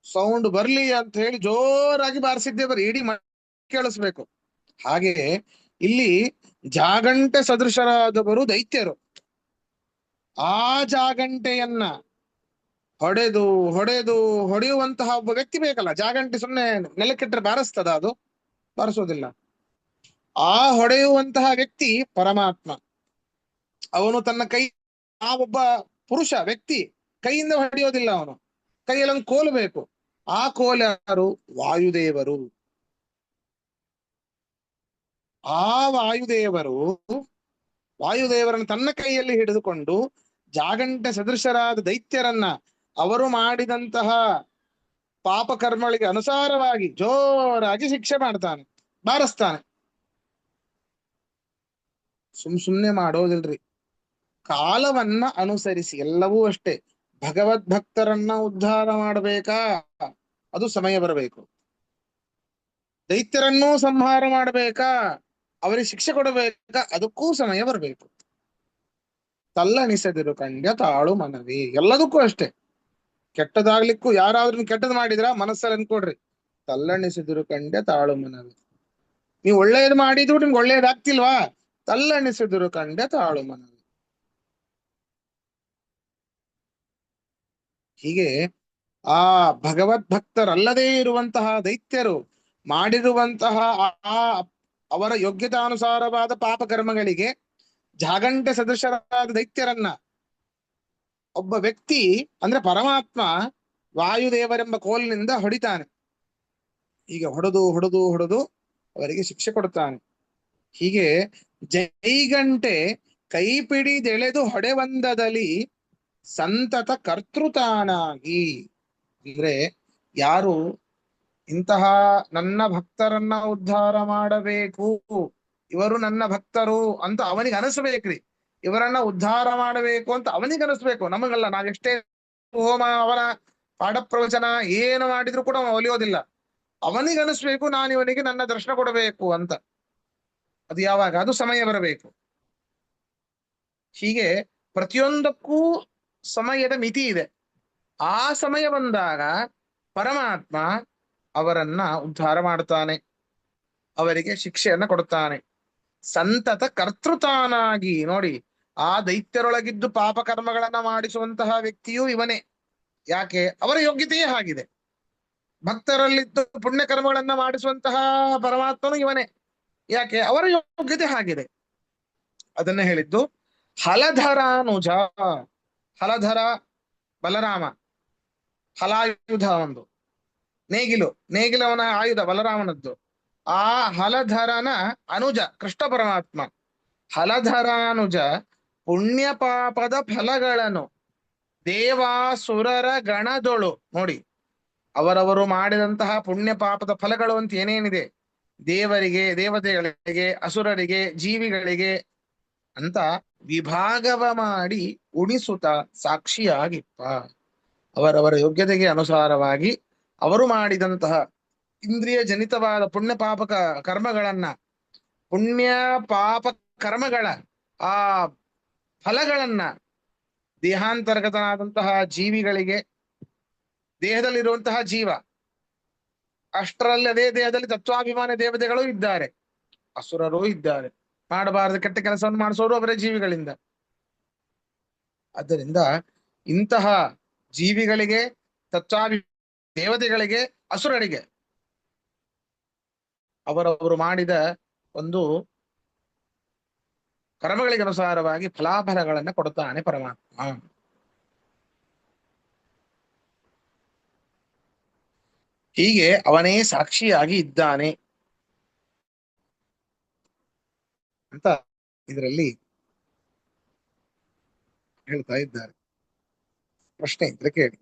ಸೌಂಡ್ ಬರ್ಲಿ ಅಂತ ಹೇಳಿ ಜೋರಾಗಿ ಬಾರಿಸಿದ್ದೇ ಬರೀ ಇಡೀ ಕೇಳಿಸ್ಬೇಕು. ಹಾಗೆ ಇಲ್ಲಿ ಜಾಗಂಟೆ ಸದೃಶರಾದವರು ದೈತ್ಯರು. ಆ ಜಾಗಂಟೆಯನ್ನ ಹೊಡೆದು ಹೊಡೆದು ಹೊಡೆಯುವಂತಹ ಒಬ್ಬ ವ್ಯಕ್ತಿ ಬೇಕಲ್ಲ. ಜಾಗಂಟೆ ಸುಮ್ಮನೆ ನೆಲಕ್ಕಿಟ್ಟರೆ ಬಾರಿಸ್ತದ? ಅದು ಬಾರಿಸೋದಿಲ್ಲ. ಆ ಹೊಡೆಯುವಂತಹ ವ್ಯಕ್ತಿ ಪರಮಾತ್ಮ. ಅವನು ತನ್ನ ಕೈ, ಆ ಒಬ್ಬ ಪುರುಷ ವ್ಯಕ್ತಿ ಕೈಯಿಂದ ಹೊಡೆಯೋದಿಲ್ಲ, ಅವನು ಕೈಯಲ್ಲಿ ಒಂದು ಕೋಲು ಬೇಕು. ಆ ಕೋಲು ಯಾರು? ವಾಯುದೇವರು. ಆ ವಾಯುದೇವರನ್ನು ತನ್ನ ಕೈಯಲ್ಲಿ ಹಿಡಿದುಕೊಂಡು ಜಾಗಂಟೆ ಸದೃಶರಾದ ದೈತ್ಯರನ್ನ ಅವರು ಮಾಡಿದಂತಹ ಪಾಪಕರ್ಮಗಳಿಗೆ ಅನುಸಾರವಾಗಿ ಜೋರಾಗಿ ಶಿಕ್ಷೆ ಮಾಡ್ತಾನೆ, ಬಾರಿಸ್ತಾನೆ. ಸುಮ್ನೆ ಮಾಡೋದಿಲ್ರಿ. ಕಾಲವನ್ನ ಅನುಸರಿಸಿ ಎಲ್ಲವೂ ಅಷ್ಟೇ. ಭಗವದ್ಭಕ್ತರನ್ನ ಉದ್ಧಾರ ಮಾಡಬೇಕಾ, ಅದು ಸಮಯ ಬರಬೇಕು. ದೈತ್ಯರನ್ನೂ ಸಂಹಾರ ಮಾಡಬೇಕಾ, ಅವರಿಗೆ ಶಿಕ್ಷೆ ಕೊಡಬೇಕಾ, ಅದಕ್ಕೂ ಸಮಯ ಬರಬೇಕು. ತಲ್ಲಣಿಸದಿರು ಕಂಡ್ಯ ತಾಳು ಮನವಿ. ಎಲ್ಲದಕ್ಕೂ ಅಷ್ಟೇ. ಕೆಟ್ಟದಾಗ್ಲಿಕ್ಕೂ ಯಾರಾದ್ರೂ ಕೆಟ್ಟದ್ ಮಾಡಿದ್ರ ಮನಸ್ಸಲ್ಲಿ ಅನ್ಕೊಡ್ರಿ, ತಲ್ಲಣಿಸಿದ್ರು ಕಂಡ್ಯ ತಾಳು ಮನವಿ. ನೀವು ಒಳ್ಳೇದು ಮಾಡಿದ್ರು ನಿಮ್ಗೆ ಒಳ್ಳೇದಾಗ್ತಿಲ್ವಾ, ತಲ್ಲಣಿಸಿದ್ರು ಕಂಡ್ಯ ತಾಳು ಮನವಿ. ಹೀಗೆ ಆ ಭಗವದ್ಭಕ್ತರಲ್ಲದೇ ಇರುವಂತಹ ದೈತ್ಯರು ಮಾಡಿರುವಂತಹ ಆ ಅವರ ಯೋಗ್ಯತಾನುಸಾರವಾದ ಪಾಪಕರ್ಮಗಳಿಗೆ ಜಾಗಂಟೆ ಸದೃಶರಾದ ದೈತ್ಯರನ್ನ ಒಬ್ಬ ವ್ಯಕ್ತಿ ಅಂದ್ರೆ ಪರಮಾತ್ಮ ವಾಯುದೇವರೆಂಬ ಕೋಲಿನಿಂದ ಹೊಡಿತಾನೆ. ಹೀಗೆ ಹೊಡೆದು ಹೊಡೆದು ಹೊಡೆದು ಅವರಿಗೆ ಶಿಕ್ಷೆ ಕೊಡುತ್ತಾನೆ. ಹೀಗೆ ಜೈಗಂಟೆ ಕೈಪಿಡಿದೆಳೆದು ಹೊಡೆವಂದದಲ್ಲಿ ಸಂತತ ಕರ್ತೃತಾನಾಗಿ. ಅಂದ್ರೆ ಯಾರು ಇಂತಹ ನನ್ನ ಭಕ್ತರನ್ನ ಉದ್ಧಾರ ಮಾಡಬೇಕು, ಇವರು ನನ್ನ ಭಕ್ತರು ಅಂತ ಅವನಿಗೆ ಅನಿಸ್ಬೇಕ್ರಿ. ಇವರನ್ನ ಉದ್ಧಾರ ಮಾಡಬೇಕು ಅಂತ ಅವನಿಗೆ ಅನಿಸ್ಬೇಕು, ನಮಗಲ್ಲ. ನಾವೆಷ್ಟೇ ಹೋಮ ಅವನ ಪಾಠ ಪ್ರವಚನ ಏನು ಮಾಡಿದ್ರು ಕೂಡ ಅವನು ಒಲಿಯೋದಿಲ್ಲ. ಅವನಿಗೆ ಅನಿಸ್ಬೇಕು, ನಾನು ಇವನಿಗೆ ನನ್ನ ದರ್ಶನ ಕೊಡಬೇಕು ಅಂತ. ಅದು ಯಾವಾಗ? ಅದು ಸಮಯ ಬರಬೇಕು. ಹೀಗೆ ಪ್ರತಿಯೊಂದಕ್ಕೂ ಸಮಯದ ಮಿತಿ ಇದೆ. ಆ ಸಮಯ ಬಂದಾಗ ಪರಮಾತ್ಮ ಅವರನ್ನ ಉದ್ಧಾರ ಮಾಡುತ್ತಾನೆ, ಅವರಿಗೆ ಶಿಕ್ಷೆಯನ್ನ ಕೊಡುತ್ತಾನೆ. ಸಂತತ ಕರ್ತೃತಾನಾಗಿ. ನೋಡಿ, ಆ ದೈತ್ಯರೊಳಗಿದ್ದು ಪಾಪಕರ್ಮಗಳನ್ನ ಮಾಡಿಸುವಂತಹ ವ್ಯಕ್ತಿಯೂ ಇವನೇ. ಯಾಕೆ? ಅವರ ಯೋಗ್ಯತೆಯೇ ಹಾಗಿದೆ. ಭಕ್ತರಲ್ಲಿದ್ದು ಪುಣ್ಯ ಕರ್ಮಗಳನ್ನ ಮಾಡಿಸುವಂತಹ ಪರಮಾತ್ಮನು ಇವನೇ. ಯಾಕೆ? ಅವರ ಯೋಗ್ಯತೆ ಹಾಗಿದೆ. ಅದನ್ನ ಹೇಳಿದ್ದು. ಹಲಧರಾನುಜ. ಹಲಧರ ಬಲರಾಮ, ಹಲಾಯುಧ ಒಂದು. ನೇಗಿಲವನ ಆಯುಧ ಬಲರಾಮನದ್ದು. ಆ ಹಲಧರನ ಅನುಜ ಕೃಷ್ಣ ಪರಮಾತ್ಮ. ಹಲಧರಾನುಜ ಪುಣ್ಯ ಪಾಪದ ಫಲಗಳನ್ನು ದೇವಾಸುರರ ಗಣದೊಳು. ನೋಡಿ, ಅವರವರು ಮಾಡಿದಂತಹ ಪುಣ್ಯ ಪಾಪದ ಫಲಗಳು ಅಂತ ಏನೇನಿದೆ, ದೇವರಿಗೆ, ದೇವತೆಗಳಿಗೆ, ಅಸುರರಿಗೆ, ಜೀವಿಗಳಿಗೆ ಅಂತ ವಿಭಾಗವ ಮಾಡಿ ಉಣಿಸುತ್ತ ಸಾಕ್ಷಿಯಾಗಿಪ್ಪ. ಅವರವರ ಯೋಗ್ಯತೆಗೆ ಅನುಸಾರವಾಗಿ ಅವರು ಮಾಡಿದಂತಹ ಇಂದ್ರಿಯ ಜನಿತವಾದ ಪುಣ್ಯ ಪಾಪಕ ಕರ್ಮಗಳನ್ನ, ಪುಣ್ಯ ಪಾಪ ಕರ್ಮಗಳ ಆ ಫಲಗಳನ್ನ ದೇಹಾಂತರ್ಗತನಾದಂತಹ ಜೀವಿಗಳಿಗೆ, ದೇಹದಲ್ಲಿರುವಂತಹ ಜೀವ ಅಷ್ಟರಲ್ಲಿ ಅದೇ ದೇಹದಲ್ಲಿ ತತ್ವಾಭಿಮಾನಿ ದೇವತೆಗಳು ಇದ್ದಾರೆ, ಅಸುರರೂ ಇದ್ದಾರೆ. ಮಾಡಬಾರದು ಕೆಟ್ಟ ಕೆಲಸವನ್ನು ಮಾಡಿಸೋರು ಅವರೇ ಜೀವಿಗಳಿಂದ. ಆದ್ದರಿಂದ ಇಂತಹ ಜೀವಿಗಳಿಗೆ, ದೇವತೆಗಳಿಗೆ, ಅಸುರರಿಗೆ ಅವರವರು ಮಾಡಿದ ಒಂದು ಕರ್ಮಗಳಿಗೆ ಅನುಸಾರವಾಗಿ ಫಲಾಫಲಗಳನ್ನ ಕೊಡುತ್ತಾನೆ ಪರಮಾತ್ಮ. ಹೀಗೆ ಅವನೇ ಸಾಕ್ಷಿಯಾಗಿ ಇದ್ದಾನೆ ಅಂತ ಇದರಲ್ಲಿ ಹೇಳ್ತಾ ಇದ್ದಾರೆ. ಪ್ರಶ್ನೆ ಇದ್ರೆ ಕೇಳಿ.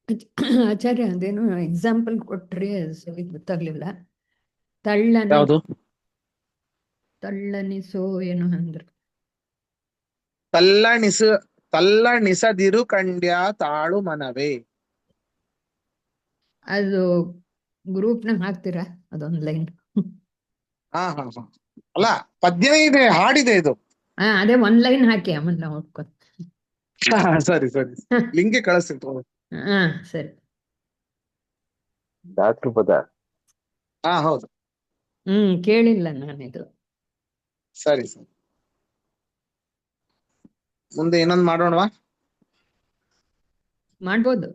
ಆಚಾರ್ಯ ಅದೇನು ಎಕ್ಸಾಂಪಲ್ ಕೊಟ್ರಿ ಸರಿ ಗೊತ್ತಾಗ್ಲಿಲ್ಲ. ತಳ್ಳನಿ ಯಾವುದು? ತಳ್ಳನಿಸೋ ಏನು ಅಂದ್ರು. ತಲ್ಲಣಿಸದಿರು ಕಂಡ್ಯ ತಾಳು ಮನವೇ. ಅದು ಗ್ರೂಪ್ನಾಗ ಹಾಕ್ತೀರಾ ಅದೊಂದ್ ಲೈನ್? ಹಾ ಹಾ ಹಾ. ಅಲ್ಲ, ಪದ್ಯನೇ ಇದೆ, ಹಾಡಿದೆ ಇದು. ಅದೇ ಒಂದ್ ಲೈನ್ ಹಾಕಿ ಆಮೇಲೆ ನಾವು ಹೊಡ್ಕೊ. ಸರಿ ಸರಿ, ಲಿಂಕ್ ಕಳಿಸ್ತೀನಿ. ಹಾ ಸರಿ. ದಾಸರ ಪದ. ಹಾ ಹೌದು. ಕೇಳಿಲ್ಲ ನಾನಿದು. ಸರಿ ಸರಿ, ಮುಂದೆ ಇನ್ನೊಂದು ಮಾಡೋಣವಾ? ಮಾಡ್ಬೋದು.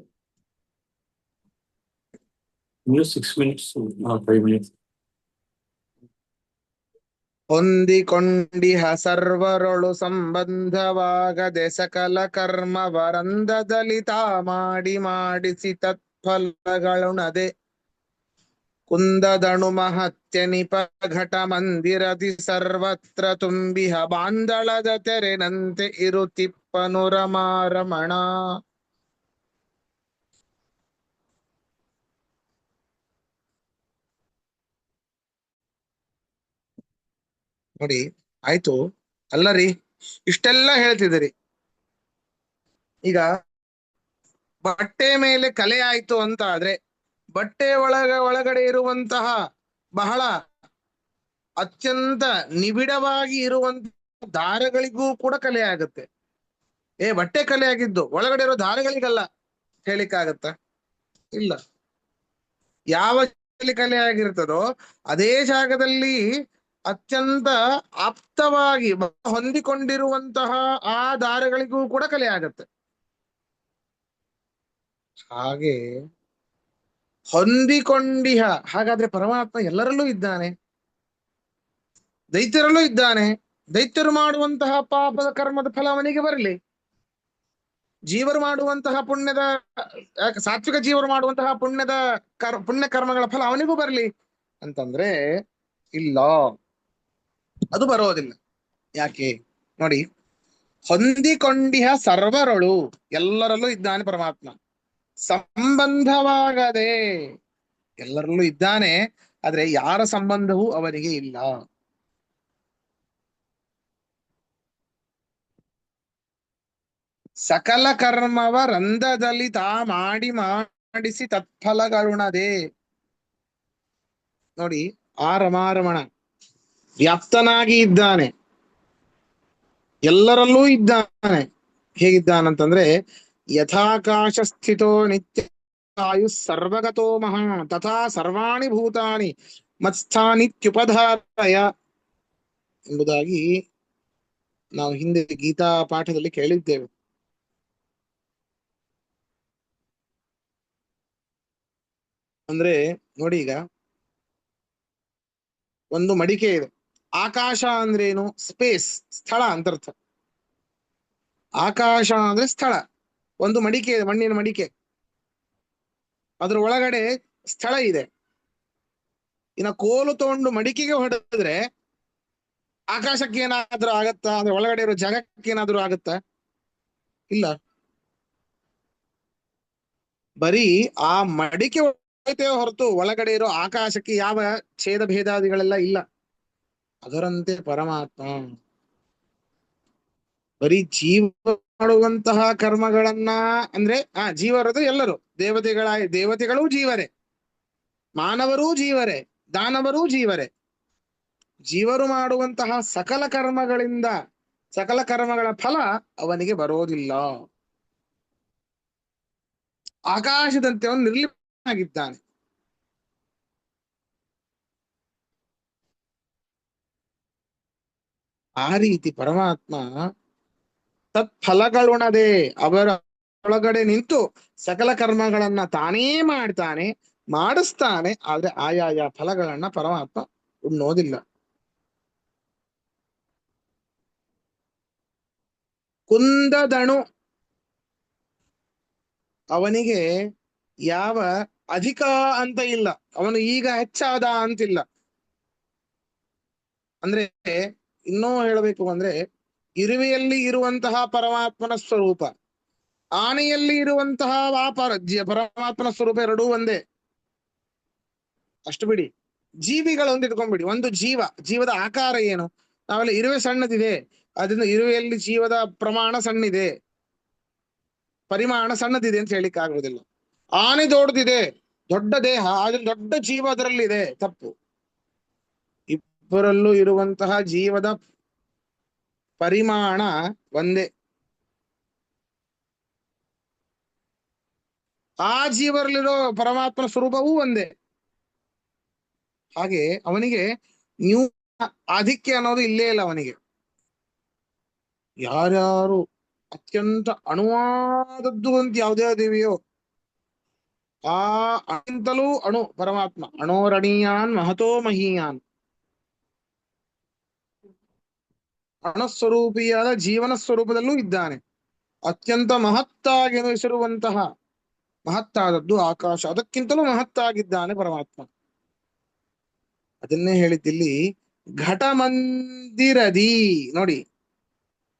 6 minutes, 5 minutes. ಹೊಂದಿಕೊಂಡಿಹ ಸರ್ವರೊಳು ಸಂಬಂಧವಾಗದೆ ಸಕಲ ಕರ್ಮ ವರಂದದಲ್ಲಿ ತಾ ಮಾಡಿಸಿ ತತ್ಫಲಗಳುಣದೆ ಕುಂದದಣು ಮಹತ್ಯ ನಿಪಘಟ ಮಂದಿರದಿ ಸರ್ವತ್ರ ತುಂಬಿಹ ಬಾಂದಳದ ತೆರೆನಂತೆ ಇರುತಿಪ್ಪನು ರಮಾರಮಣ. ನೋಡಿ, ಆಯ್ತು ಅಲ್ಲರಿ, ಇಷ್ಟೆಲ್ಲ ಹೇಳ್ತಿದ್ದೀರಿ. ಈಗ ಬಟ್ಟೆ ಮೇಲೆ ಕಲೆ ಆಯ್ತು ಅಂತ ಆದ್ರೆ, ಬಟ್ಟೆ ಒಳಗಡೆ ಇರುವಂತಹ ಬಹಳ ಅತ್ಯಂತ ನಿಬಿಡವಾಗಿ ಇರುವಂತಹ ದಾರಗಳಿಗೂ ಕೂಡ ಕಲೆ ಆಗುತ್ತೆ. ಬಟ್ಟೆ ಕಲೆ ಆಗಿದ್ದು ಒಳಗಡೆ ಇರೋ ದಾರಗಳಿಗಲ್ಲ, ಹೇಳಿಕ್ಕಾಗತ್ತ? ಇಲ್ಲ. ಯಾವ ಕಲೆ ಆಗಿರ್ತದೋ ಅದೇ ಜಾಗದಲ್ಲಿ ಅತ್ಯಂತ ಆಪ್ತವಾಗಿ ಹೊಂದಿಕೊಂಡಿರುವಂತಹ ಆ ದಾರಗಳಿಗೂ ಕೂಡ ಕಲೆ ಆಗತ್ತೆ. ಹಾಗೆ ಹೊಂದಿಕೊಂಡಿಹ, ಹಾಗಾದ್ರೆ ಪರಮಾತ್ಮ ಎಲ್ಲರಲ್ಲೂ ಇದ್ದಾನೆ, ದೈತ್ಯರಲ್ಲೂ ಇದ್ದಾನೆ. ದೈತ್ಯರು ಮಾಡುವಂತಹ ಪಾಪದ ಕರ್ಮದ ಫಲ ಅವನಿಗೆ ಬರಲಿ, ಜೀವರು ಮಾಡುವಂತಹ ಪುಣ್ಯದ, ಸಾತ್ವಿಕ ಜೀವರು ಮಾಡುವಂತಹ ಪುಣ್ಯ ಕರ್ಮಗಳ ಫಲ ಅವನಿಗೂ ಬರಲಿ ಅಂತಂದ್ರೆ ಇಲ್ಲ, ಅದು ಬರೋದಿಲ್ಲ. ಯಾಕೆ ನೋಡಿ, ಹೊಂದಿಕೊಂಡಿಹ ಸರ್ವರೊಳು, ಎಲ್ಲರಲ್ಲೂ ಇದ್ದಾನೆ ಪರಮಾತ್ಮ. ಸಂಬಂಧವಾಗದೆ, ಎಲ್ಲರಲ್ಲೂ ಇದ್ದಾನೆ, ಆದ್ರೆ ಯಾರ ಸಂಬಂಧವೂ ಅವನಿಗೆ ಇಲ್ಲ. ಸಕಲ ಕರ್ಮವ ರಂಧದಲ್ಲಿ ತಾ ಮಾಡಿಸಿ ತತ್ಫಲಗಳುಣದೆ. ನೋಡಿ, ಆ ರಮಾರಮಣ ವ್ಯಾಪ್ತನಾಗಿ ಇದ್ದಾನೆ, ಎಲ್ಲರಲ್ಲೂ ಇದ್ದಾನೆ. ಹೇಗಿದ್ದಾನಂತಂದ್ರೆ, ಯಥಾಕಾಶ ಸ್ಥಿತೋ ನಿತ್ಯ ಆಯು ಸರ್ವಗತೋ ಮಹಾ ತಥಾ ಸರ್ವಾಣಿ ಭೂತಾನಿ ಮತ್ಸ್ಥಾನಿತ್ಯುಪಧಾರಯ ಎಂಬುದಾಗಿ ನಾವು ಹಿಂದೆ ಗೀತಾ ಪಾಠದಲ್ಲಿ ಕೇಳಿದ್ದೇವೆ. ಅಂದ್ರೆ ನೋಡಿ, ಈಗ ಒಂದು ಮಡಿಕೆ ಇದೆ. ಆಕಾಶ ಅಂದ್ರೇನು? ಸ್ಪೇಸ್, ಸ್ಥಳ ಅಂತರ್ಥ. ಆಕಾಶ ಅಂದ್ರೆ ಸ್ಥಳ. ಒಂದು ಮಡಿಕೆ ಇದೆ, ಮಣ್ಣಿನ ಮಡಿಕೆ, ಅದ್ರ ಒಳಗಡೆ ಸ್ಥಳ ಇದೆ. ಇನ್ನು ಕೋಲು ತಗೊಂಡು ಮಡಿಕೆಗೆ ಹೊಡೆದ್ರೆ ಆಕಾಶಕ್ಕೆ ಏನಾದ್ರೂ ಆಗತ್ತಾ? ಅಂದ್ರೆ ಒಳಗಡೆ ಇರೋ ಜಾಗಕ್ಕೆ ಏನಾದ್ರೂ ಆಗತ್ತಾ? ಇಲ್ಲ. ಬರೀ ಆ ಮಡಿಕೆ ಹೊರತು ಒಳಗಡೆ ಇರೋ ಆಕಾಶಕ್ಕೆ ಯಾವ ಛೇದ ಭೇದಾದಿಗಳೆಲ್ಲ ಇಲ್ಲ. ಅದರಂತೆ ಪರಮಾತ್ಮ ಬರೀ ಜೀವ ಮಾಡುವಂತಹ ಕರ್ಮಗಳನ್ನ, ಅಂದ್ರೆ ಜೀವರದು ಎಲ್ಲರೂ ದೇವತೆಗಳೂ ಜೀವರೇ, ಮಾನವರೂ ಜೀವರೇ, ದಾನವರೂ ಜೀವರೇ. ಜೀವರು ಮಾಡುವಂತಹ ಸಕಲ ಕರ್ಮಗಳಿಂದ ಸಕಲ ಕರ್ಮಗಳ ಫಲ ಅವನಿಗೆ ಬರೋದಿಲ್ಲ. ಆಕಾಶದಂತೆ ಅವನು ನಿರ್ಲಿಪ್ತನಾಗಿದ್ದಾನೆ. ಆ ರೀತಿ ಪರಮಾತ್ಮ ತತ್ಫಲಗಳುಣದೆ, ಅವರ ಒಳಗಡೆ ನಿಂತು ಸಕಲ ಕರ್ಮಗಳನ್ನ ತಾನೇ ಮಾಡ್ತಾನೆ, ಮಾಡಿಸ್ತಾನೆ. ಆದ್ರೆ ಆಯಾಯ ಫಲಗಳನ್ನ ಪರಮಾತ್ಮ ಉಣ್ಣೋದಿಲ್ಲ. ಕುಂದದಣು, ಅವನಿಗೆ ಯಾವ ಅಧಿಕ ಅಂತ ಇಲ್ಲ, ಅವನು ಈಗ ಹೆಚ್ಚಾದ ಅಂತಿಲ್ಲ. ಅಂದ್ರೆ ಇನ್ನೂ ಹೇಳಬೇಕು ಅಂದ್ರೆ, ಇರುವೆಯಲ್ಲಿ ಇರುವಂತಹ ಪರಮಾತ್ಮನ ಸ್ವರೂಪ ಆನೆಯಲ್ಲಿ ಇರುವಂತಹ ಪರಮಾತ್ಮನ ಸ್ವರೂಪ ಎರಡೂ ಒಂದೇ. ಅಷ್ಟು ಬಿಡಿ. ಜೀವಿಗಳು ಅಂತ ಇಟ್ಕೊಂಡ್ಬಿಡಿ. ಒಂದು ಜೀವದ ಆಕಾರ ಏನು? ನಾವೆಲ್ಲ ಇರುವೆ ಸಣ್ಣದಿದೆ, ಅದರಿಂದ ಇರುವೆಯಲ್ಲಿ ಜೀವದ ಪ್ರಮಾಣ ಸಣ್ಣಿದೆ, ಪರಿಮಾಣ ಸಣ್ಣದಿದೆ ಅಂತ ಹೇಳಿಕ್ಕೆ ಆಗುವುದಿಲ್ಲ. ಆನೆ ದೊಡ್ಡದಿದೆ, ದೊಡ್ಡ ದೇಹ, ಆದ್ರೆ ದೊಡ್ಡ ಜೀವ ಅದರಲ್ಲಿದೆ, ತಪ್ಪು. ಇಬ್ಬರಲ್ಲೂ ಇರುವಂತಹ ಜೀವದ ಪರಿಮಾಣ ಒಂದೇ. ಆ ಜೀವರಲ್ಲಿರೋ ಪರಮಾತ್ಮನ ಸ್ವರೂಪವೂ ಒಂದೇ. ಹಾಗೆ ಅವನಿಗೆ ನೀವು ಆಧಿಕ್ಯ ಅನ್ನೋದು ಇಲ್ಲೇ ಇಲ್ಲ ಅವನಿಗೆ. ಯಾರ್ಯಾರು ಅತ್ಯಂತ ಅಣುವಾದದ್ದು ಅಂತ ಯಾವುದೇ ದೇವಿಯೋ ಆ ಅತ್ಯಂತಲೂ ಅಣು ಪರಮಾತ್ಮ. ಅಣೋರಣೀಯಾನ್ ಮಹತೋ ಮಹೀಯಾನ್. ಅಣಸ್ವರೂಪಿಯಾದ ಜೀವನ ಸ್ವರೂಪದಲ್ಲೂ ಇದ್ದಾನೆ. ಅತ್ಯಂತ ಮಹತ್ತಾಗಿ ಎನಿಸಿರುವಂತಹ ಮಹತ್ತಾದದ್ದು ಆಕಾಶ, ಅದಕ್ಕಿಂತಲೂ ಮಹತ್ತಾಗಿದ್ದಾನೆ ಪರಮಾತ್ಮ. ಅದನ್ನೇ ಹೇಳಿದ್ದಿಲ್ಲಿ ಘಟ ಮಂದಿರದಿ. ನೋಡಿ,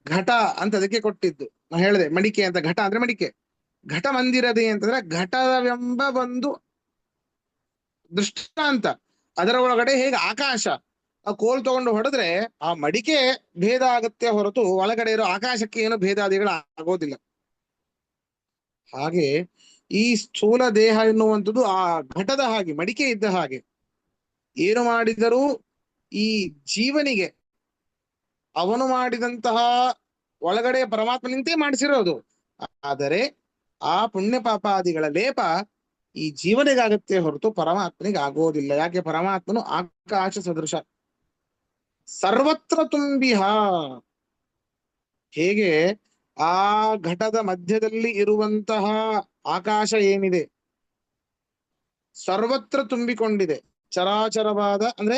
ಘಟ ಅಂತ ಅದಕ್ಕೆ ಕೊಟ್ಟಿದ್ದು. ನಾ ಹೇಳಿದೆ ಮಡಿಕೆ ಅಂತ. ಘಟ ಅಂದ್ರೆ ಮಡಿಕೆ. ಘಟ ಮಂದಿರದಿ ಅಂತಂದ್ರೆ ಘಟವೆಂಬ ಒಂದು ದೃಷ್ಟಾಂತ. ಅದರ ಒಳಗಡೆ ಹೇಗೆ ಆಕಾಶ, ಆ ಕೋಲ್ ತಗೊಂಡು ಹೊಡೆದ್ರೆ ಆ ಮಡಿಕೆ ಭೇದ ಆಗತ್ತೆ ಹೊರತು ಒಳಗಡೆ ಇರೋ ಆಕಾಶಕ್ಕೆ ಏನು ಭೇದಾದಿಗಳು ಆಗೋದಿಲ್ಲ. ಹಾಗೆ ಈ ಸ್ಥೂಲ ದೇಹ ಎನ್ನುವಂಥದ್ದು ಆ ಘಟದ ಹಾಗೆ, ಮಡಿಕೆ ಇದ್ದ ಹಾಗೆ. ಏನು ಮಾಡಿದರೂ ಈ ಜೀವನಿಗೆ ಅವನು ಮಾಡಿದಂತಹ ಒಳಗಡೆ ಪರಮಾತ್ಮ ನಿಂತೇ ಮಾಡಿಸಿರೋದು. ಆದರೆ ಆ ಪುಣ್ಯ ಪಾಪಾದಿಗಳ ಲೇಪ ಈ ಜೀವನಿಗಾಗತ್ತೆ ಹೊರತು ಪರಮಾತ್ಮನಿಗೆ ಆಗೋದಿಲ್ಲ. ಯಾಕೆ? ಪರಮಾತ್ಮನು ಆಕಾಶ ಸದೃಶ, ಸರ್ವತ್ರ ತುಂಬಿಹ. ಹೇಗೆ ಆ ಘಟದ ಮಧ್ಯದಲ್ಲಿ ಇರುವಂತಹ ಆಕಾಶ ಏನಿದೆ ಸರ್ವತ್ರ ತುಂಬಿಕೊಂಡಿದೆ. ಚರಾಚರವಾದ ಅಂದ್ರೆ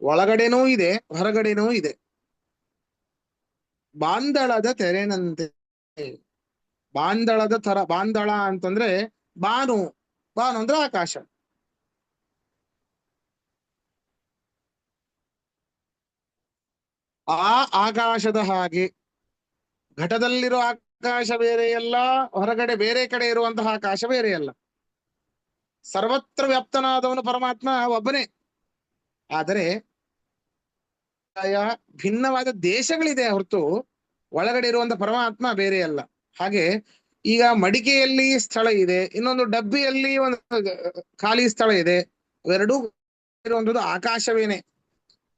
ಒಳಗಡೆನೂ ಇದೆ, ಹೊರಗಡೆನೂ ಇದೆ. ಬಾಂದಳದ ತೆರೆನಂತೆ. ಬಾಂದಳದ ತರ. ಬಾಂದಳ ಅಂತಂದ್ರೆ ಬಾನು. ಬಾನು ಅಂದ್ರೆ ಆಕಾಶ. ಆ ಆಕಾಶದ ಹಾಗೆ ಘಟದಲ್ಲಿರೋ ಆಕಾಶ ಬೇರೆಯಲ್ಲ, ಹೊರಗಡೆ ಬೇರೆ ಕಡೆ ಇರುವಂತಹ ಆಕಾಶ ಬೇರೆಯಲ್ಲ. ಸರ್ವತ್ರ ವ್ಯಾಪ್ತನಾದವನು ಪರಮಾತ್ಮ ಒಬ್ಬನೇ. ಆದರೆ ಭಿನ್ನವಾದ ದೇಶಗಳಿದೆ ಹೊರತು ಒಳಗಡೆ ಇರುವಂತಹ ಪರಮಾತ್ಮ ಬೇರೆಯಲ್ಲ. ಹಾಗೆ ಈಗ ಮಡಿಕೆಯಲ್ಲಿ ಸ್ಥಳ ಇದೆ, ಇನ್ನೊಂದು ಡಬ್ಬಿಯಲ್ಲಿ ಒಂದು ಖಾಲಿ ಸ್ಥಳ ಇದೆ. ಅವೆರಡೂ ಇರುವಂಥದ್ದು ಆಕಾಶವೇನೆ.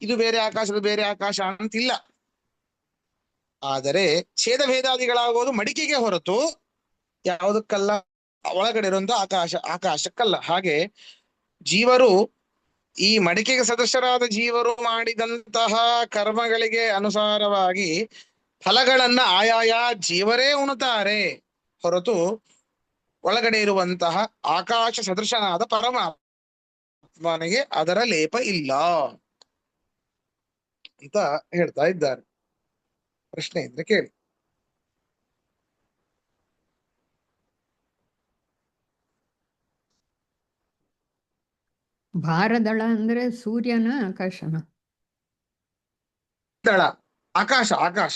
ಇದು ಬೇರೆ ಆಕಾಶ, ಅದು ಬೇರೆ ಆಕಾಶ ಅಂತಿಲ್ಲ. ಆದರೆ ಛೇದ ಭೇದಾದಿಗಳಾಗೋದು ಮಡಿಕೆಗೆ ಹೊರತು ಯಾವುದಕ್ಕಲ್ಲ, ಒಳಗಡೆ ಇರುವಂತ ಆಕಾಶಕ್ಕಲ್ಲ. ಹಾಗೆ ಜೀವರು, ಈ ಮಡಿಕೆಗೆ ಸದಸ್ಯರಾದ ಜೀವರು ಮಾಡಿದಂತಹ ಕರ್ಮಗಳಿಗೆ ಅನುಸಾರವಾಗಿ ಫಲಗಳನ್ನ ಆಯಾಯ ಜೀವರೇ ಉಣುತ್ತಾರೆ ಹೊರತು ಒಳಗಡೆ ಇರುವಂತಹ ಆಕಾಶ ಸದೃಶನಾದ ಪರಮಾತ್ಮನಿಗೆ ಅದರ ಲೇಪ ಇಲ್ಲ ಅಂತ ಹೇಳ್ತಾ ಇದ್ದಾರೆ. ಪ್ರಶ್ನೆ ಇದ್ರೆ ಕೇಳಿ. ಭಾರದಳ ಅಂದ್ರೆ ಸೂರ್ಯನ ಆಕಾಶನ? ದಳ ಆಕಾಶ. ಆಕಾಶ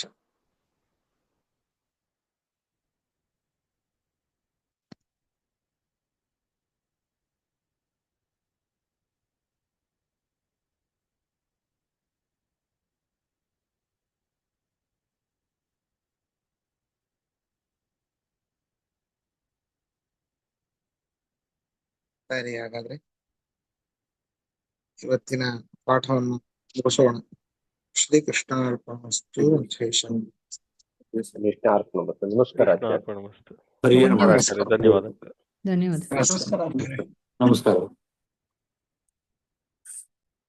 ಸರಿ, ಹಾಗಾದ್ರೆ ಇವತ್ತಿನ ಪಾಠವನ್ನು ಮುಗಿಸೋಣ. ಶ್ರೀಕೃಷ್ಣ ಅರ್ಪಣಮಸ್ತು. ನಮಸ್ಕಾರ ಆಚಾರ್ಯ. ಹರಿಯೇ ನಮಸ್ಕಾರ. ನಮಃ. ಧನ್ಯವಾದ. ಧನ್ಯವಾದ. ನಮಸ್ಕಾರ.